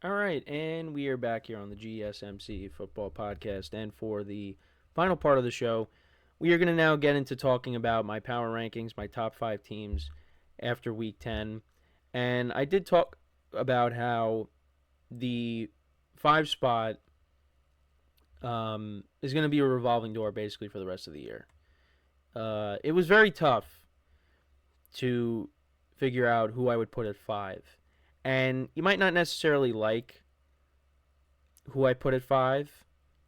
All right, and we are back here on the GSMC Football Podcast. And for the final part of the show, we are going to now get into talking about my power rankings, my top five teams after week 10. And I did talk about how the five spot is going to be a revolving door basically for the rest of the year. It was very tough to figure out who I would put at five. And you might not necessarily like who I put at five.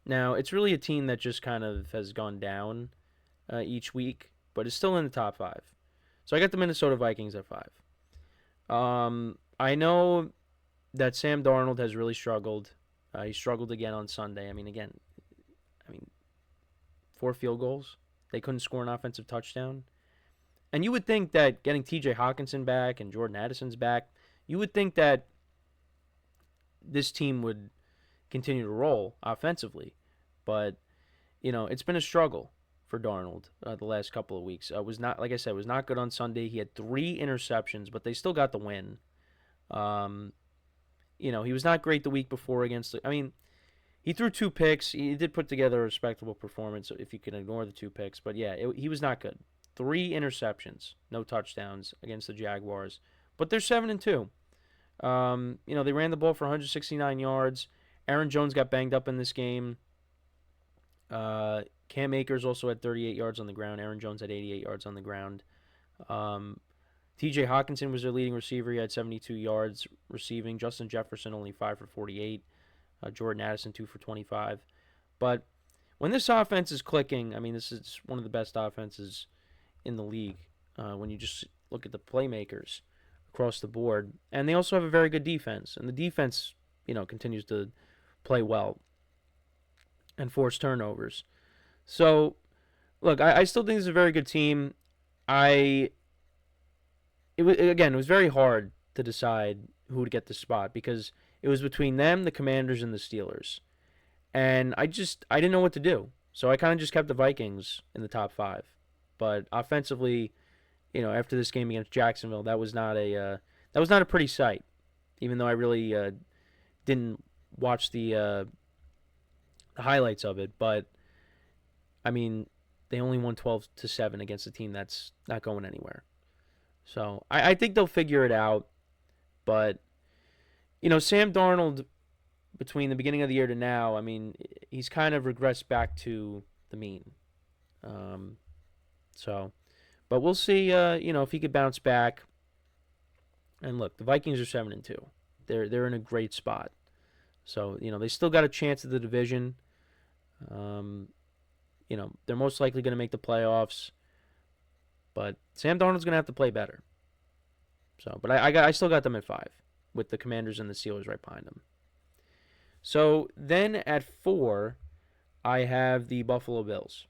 Now, it's really a team that just kind of has gone down each week, but is still in the top five. So I got the Minnesota Vikings at five. I know that Sam Darnold has really struggled. He struggled again on Sunday. I mean, 4 field goals. They couldn't score an offensive touchdown. And you would think that getting T.J. Hawkinson back and Jordan Addison's back, you would think that this team would continue to roll offensively. But, it's been a struggle for Darnold the last couple of weeks. Was not, like I said, was not good on Sunday. He had 3 interceptions, but they still got the win. He was not great the week before against. He threw 2 picks. He did put together a respectable performance if you can ignore the 2 picks. But yeah, he was not good. 3 interceptions, no touchdowns against the Jaguars. But they're 7-2. They ran the ball for 169 yards. Aaron Jones got banged up in this game. Cam Akers also had 38 yards on the ground. Aaron Jones had 88 yards on the ground. T.J. Hawkinson was their leading receiver. He had 72 yards receiving. Justin Jefferson only 5 for 48. Jordan Addison 2 for 25. But when this offense is clicking, this is one of the best offenses in the league. When you just look at the playmakers across the board, and they also have a very good defense, and the defense, continues to play well and force turnovers. So, look, I still think this is a very good team. It was very hard to decide who to get the spot because it was between them, the Commanders, and the Steelers, and I didn't know what to do. So I kind of just kept the Vikings in the top five. But offensively, after this game against Jacksonville, that was not a pretty sight. Even though I really didn't watch the highlights of it, but they only won 12-7 against a team that's not going anywhere. So I think they'll figure it out. But Sam Darnold, between the beginning of the year to now, he's kind of regressed back to the mean. But we'll see. If he could bounce back. And look, the Vikings are 7-2. They're in a great spot. So they still got a chance at the division. They're most likely going to make the playoffs. But Sam Darnold's going to have to play better. But I still got them at 5 with the Commanders and the Steelers right behind them. So then at 4, I have the Buffalo Bills.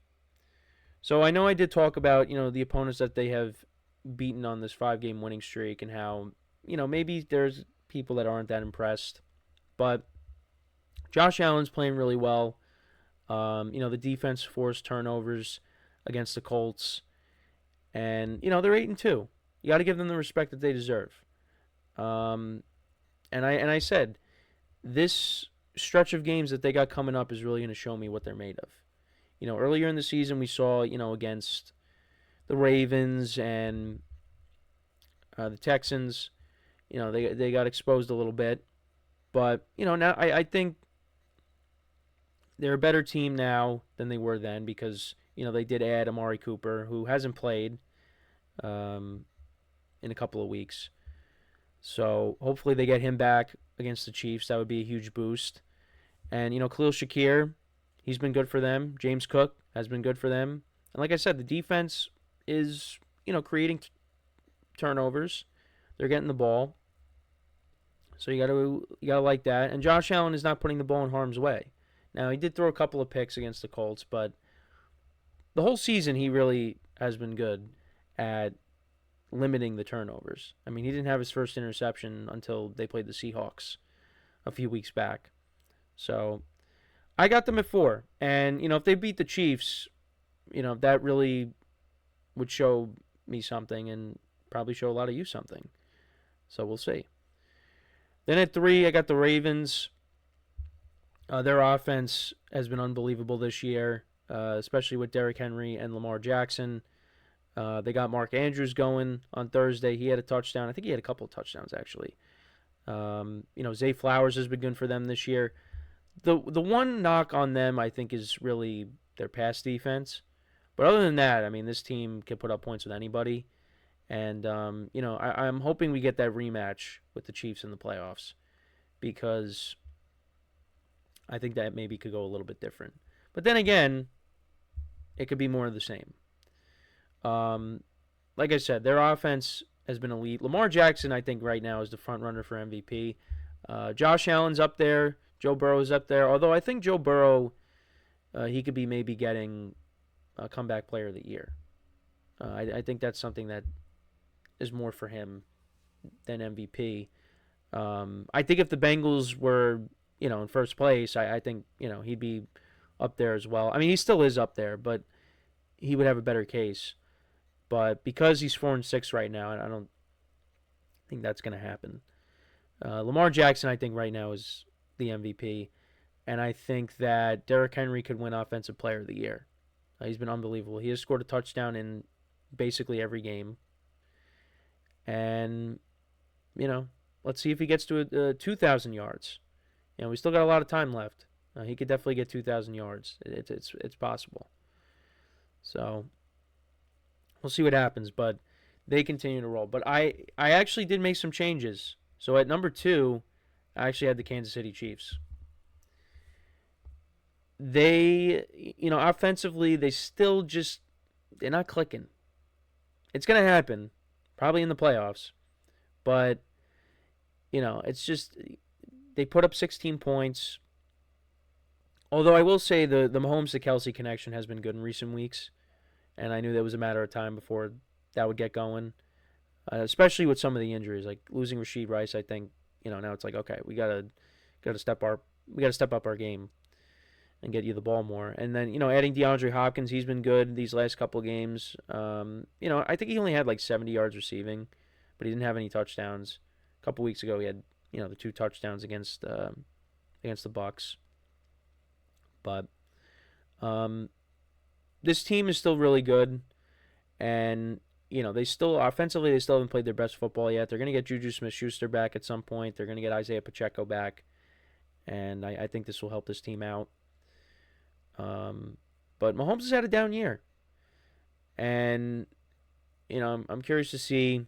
So I know I did talk about, the opponents that they have beaten on this 5-game winning streak and how, maybe there's people that aren't that impressed. But Josh Allen's playing really well. The defense forced turnovers against the Colts. And, they're 8-2. You got to give them the respect that they deserve. And I said, this stretch of games that they got coming up is really going to show me what they're made of. Earlier in the season we saw, against the Ravens and the Texans, they got exposed a little bit. But, now I think they're a better team now than they were then because, they did add Amari Cooper, who hasn't played in a couple of weeks. So hopefully they get him back against the Chiefs. That would be a huge boost. And, Khalil Shakir, he's been good for them. James Cook has been good for them. And like I said, the defense is, creating turnovers. They're getting the ball. So you gotta like that. And Josh Allen is not putting the ball in harm's way. Now, he did throw a couple of picks against the Colts, but the whole season he really has been good at limiting the turnovers. He didn't have his first interception until they played the Seahawks a few weeks back. So I got them at 4. And, if they beat the Chiefs, that really would show me something and probably show a lot of you something. So we'll see. Then at 3, I got the Ravens. Their offense has been unbelievable this year, especially with Derrick Henry and Lamar Jackson. They got Mark Andrews going on Thursday. He had a touchdown. I think he had a couple of touchdowns, actually. Zay Flowers has been good for them this year. The one knock on them, I think, is really their pass defense. But other than that, I mean, this team can put up points with anybody. And, I'm hoping we get that rematch with the Chiefs in the playoffs because I think that maybe could go a little bit different. But then again, it could be more of the same. Like I said, their offense has been elite. Lamar Jackson, I think, right now is the front runner for MVP. Josh Allen's up there. Joe Burrow's up there. Although I think Joe Burrow, he could be maybe getting a comeback player of the year. I think that's something that is more for him than MVP. I think if the Bengals were, in first place, I think, he'd be up there as well. I mean, he still is up there, but he would have a better case. But because he's 4-6 right now, I don't think that's going to happen. Lamar Jackson, I think, right now is the MVP. And I think that Derrick Henry could win Offensive Player of the Year. He's been unbelievable. He has scored a touchdown in basically every game. And, let's see if he gets to 2,000 yards. We still got a lot of time left. He could definitely get 2,000 yards. It's possible. So we'll see what happens, but they continue to roll. But I actually did make some changes. So at number 2, I actually had the Kansas City Chiefs. They, offensively, they're not clicking. It's going to happen, probably in the playoffs. But, it's just, they put up 16 points. Although I will say the Mahomes to Kelsey connection has been good in recent weeks. And I knew that was a matter of time before that would get going. Especially with some of the injuries, like losing Rashid Rice. I think, now it's like, okay, we gotta step up our game and get you the ball more. And then, adding DeAndre Hopkins, he's been good these last couple of games. I think he only had like 70 yards receiving, but he didn't have any touchdowns. A couple weeks ago, he had, the 2 touchdowns against the Bucks. But this team is still really good, and they still offensively they still haven't played their best football yet. They're going to get Juju Smith-Schuster back at some point. They're going to get Isaiah Pacheco back, and I think this will help this team out. But Mahomes has had a down year, and I'm curious to see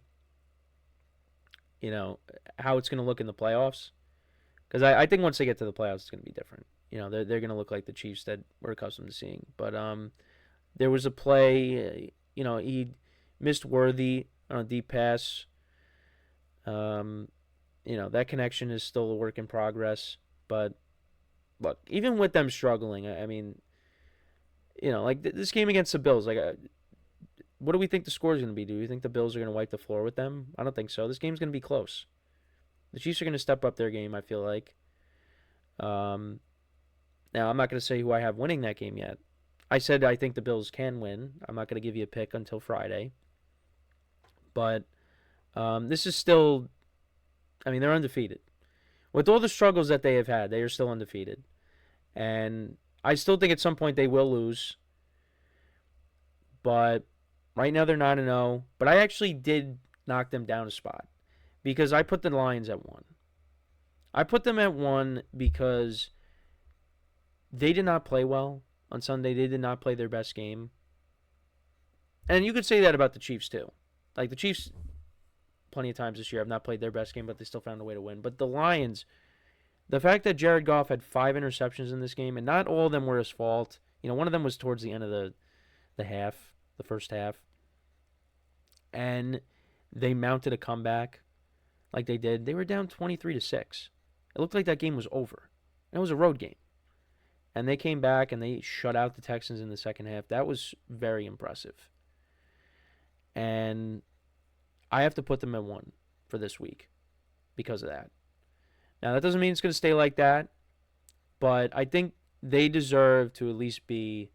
how it's going to look in the playoffs, because I think once they get to the playoffs, it's going to be different. They're going to look like the Chiefs that we're accustomed to seeing. But there was a play, he missed Worthy on a deep pass. That connection is still a work in progress. But look, even with them struggling, I mean, like this game against the Bills, like, what do we think the score is going to be? Do you think the Bills are going to wipe the floor with them? I don't think so. This game's going to be close. The Chiefs are going to step up their game, I feel like. Now, I'm not going to say who I have winning that game yet. I said I think the Bills can win. I'm not going to give you a pick until Friday. But this is still, they're undefeated. With all the struggles that they have had, they are still undefeated. And I still think at some point they will lose. But right now they're 9-0. But I actually did knock them down a spot because I put the Lions at 1. I put them at 1 because they did not play well on Sunday. They did not play their best game. And you could say that about the Chiefs too. Like the Chiefs, plenty of times this year, have not played their best game, but they still found a way to win. But the Lions, the fact that Jared Goff had 5 interceptions in this game, and not all of them were his fault. One of them was towards the end of the half, the first half. And they mounted a comeback like they did. They were down 23-6. It looked like that game was over. It was a road game. And they came back and they shut out the Texans in the second half. That was very impressive. And I have to put them at 1 for this week because of that. Now, that doesn't mean it's going to stay like that, but I think they deserve to at least be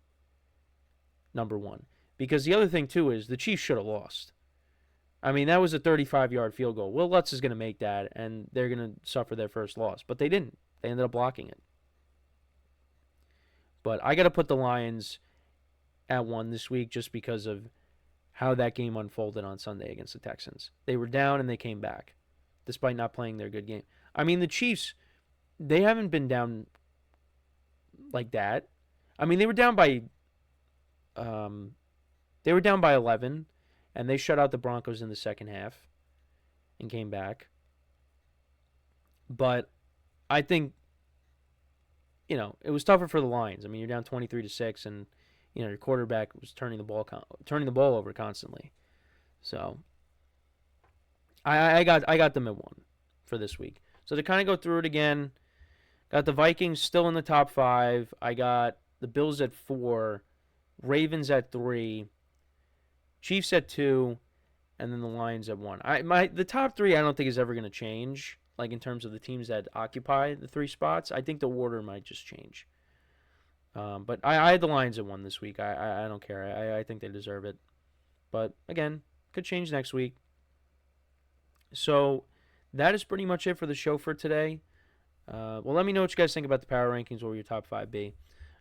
number 1. Because the other thing, too, is the Chiefs should have lost. I mean, that was a 35-yard field goal. Will Lutz is going to make that, and they're going to suffer their first loss. But they didn't. They ended up blocking it. But I got to put the Lions at 1 this week just because of how that game unfolded on Sunday against the Texans. They were down and they came back, despite not playing their good game. I mean, the Chiefs, they haven't been down like that. I mean, they were down by 11, and they shut out the Broncos in the second half and came back. But I think, it was tougher for the Lions. I mean, you're down 23-6, and your quarterback was turning the ball over constantly. So I got them at 1 for this week. So to kind of go through it again, got the Vikings still in the top 5. I got the Bills at 4, Ravens at 3, Chiefs at 2, and then the Lions at 1. The top 3 I don't think is ever going to change. Like in terms of the teams that occupy the 3 spots, I think the order might just change. But I had the Lions at 1 this week. I don't care. I think they deserve it. But again, could change next week. So that is pretty much it for the show for today. Well, let me know what you guys think about the power rankings. What will your top 5 be?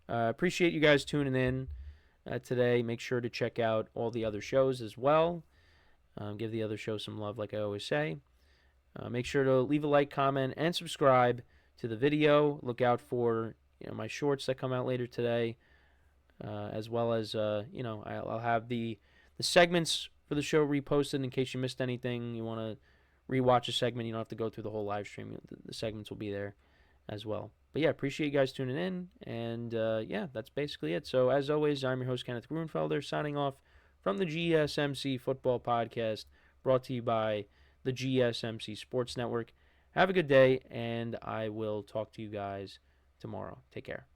Appreciate you guys tuning in today. Make sure to check out all the other shows as well. Give the other show some love, like I always say. Make sure to leave a like, comment, and subscribe to the video. Look out for my shorts that come out later today, as well as I'll have the segments for the show reposted in case you missed anything. You want to rewatch a segment, you don't have to go through the whole live stream. The segments will be there as well. But yeah, appreciate you guys tuning in, and that's basically it. So as always, I'm your host Kenneth Grunfelder, signing off from the GSMC Football Podcast, brought to you by the GSMC Sports Network. Have a good day, and I will talk to you guys tomorrow. Take care.